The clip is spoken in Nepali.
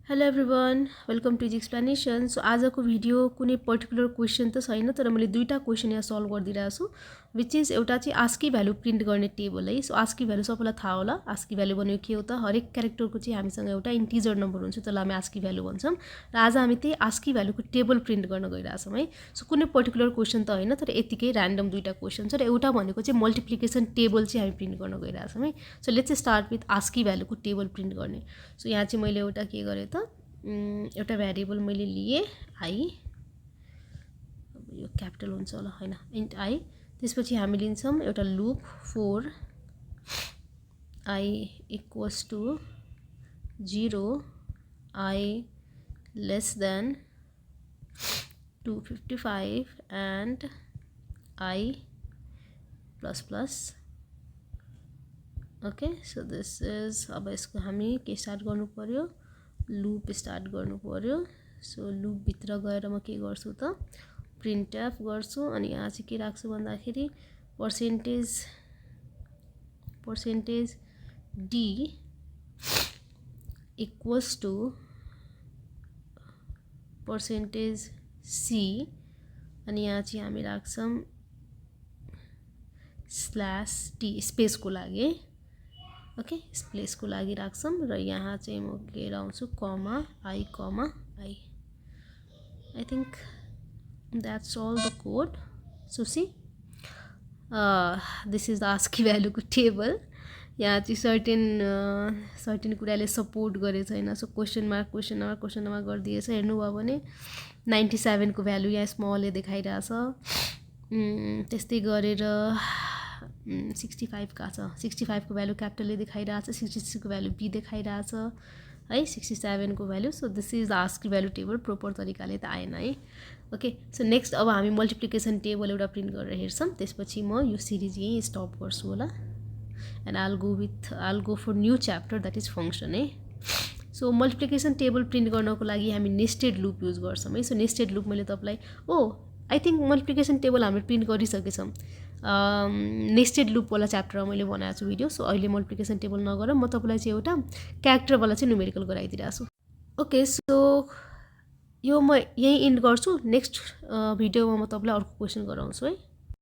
Hello everyone, welcome to explanation. So आजको भिडियो कुनै पर्टिकुलर क्वेशन त छैन तर मैले दुईटा क्वेशन यहाँ सल्भ गरिदिरहेको छु which is एउटा चाहिँ ASCII भ्यालु प्रिन्ट गर्ने टेबल है. सो ASCII भ्यालु सबैलाई थाहा होला. ASCII भ्यालु भनेको के हो त हरेक क्यारेक्टरको चाहिँ हामीसँग एउटा इन्टिजर नम्बर हुन्छ त्यसलाई हामी ASCII भ्यालु भन्छौं र आज हामी त्यही ASCII भ्यालुको टेबल प्रिन्ट गर्न गइरहेछौं है. सो कुनै पर्टिकुलर क्वेशन त हैन तर यतिकै र्यान्डम दुईटा क्वेशन छ र एउटा भनेको चाहिँ मल्टिप्लिकेसन टेबल चाहिँ हामी प्रिन्ट गर्न गइरहेछौं है. So let's start with ASCII भ्यालुको टेबल प्रिन्ट गर्ने. सो यहाँ चाहिँ मैले एउटा के गरे त एउटा भेरिएबल मैले लिए आई, अब यो क्यापिटल हुन्छ होला हैन, इन्ट आई. त्यसपछि हामी लिन्छौं एउटा loop for I equals to 0 I less than 255 and I plus plus. Okay, so this is, अब यसको हामी के स्टार्ट गर्नु पर्यो, लूप स्टार्ट गर्नु पर्यो. सो लूप भित्र गएर म के गर्छु त प्रिन्टएफ गर्छु अनि यहाँ चाहिँ के राख्छु भन्दाखेरि percentage D equals to percentage C अनि यहाँ चाहिँ हामी राख्छौं स्ल्यास टी स्पेसको लागि. ओके, स्पेसको लागि राख्छौं र यहाँ चाहिँ म के राख्छु कमा I. I think that's all the code. So see, this is the ASCII value को table. यहाँ चाहिँ certain कुराले सपोर्ट गरेछ हैन. सो क्वेशन मार्क गरिदिएछ. हेर्नुभयो भने 97 को भ्यालु यहाँ स्मलले देखाइरहेछ. त्यस्तै गरेर 65 का छ, 65 को भ्यालु क्यापिटलले देखाइरहेछ, 66 को भ्यालु बी देखाइरहेछ है, 67 को value. So this is the ASCII value table. Proper तरिकाले त आएन है. ओके, सो नेक्स्ट अब हामी मल्टिप्लिकेसन टेबल एउटा प्रिन्ट गरेर हेर्छौं. त्यसपछि म यो सिरिज यही स्टप गर्छु होला and I'll go for new chapter that is function है. सो मल्टिप्लिकेसन टेबल प्रिन्ट गर्नको लागि हामी नेस्टेड लूप युज गर्छौं है. सो नेस्टेड लूप मैले तपाईलाई आई थिंक मल्टिप्लिकेसन टेबल हामीले प्रिन्ट गरिसकेछौं. नेस्टेड लूप वाला च्याप्टरमा मैले बनाएको छु भिडियो. सो अहिले मल्टिप्लिकेसन टेबल नगरौँ, म तपाईलाई चाहिँ एउटा क्यारेक्टर वाला चाहिँ न्युमेरिकल गराइदिरहेको छु. ओके, सो यो म यही इन्ड गर्छु. नेक्स्ट भिडियोमा म तपाईलाई अर्को क्वेशन गराउँछु है.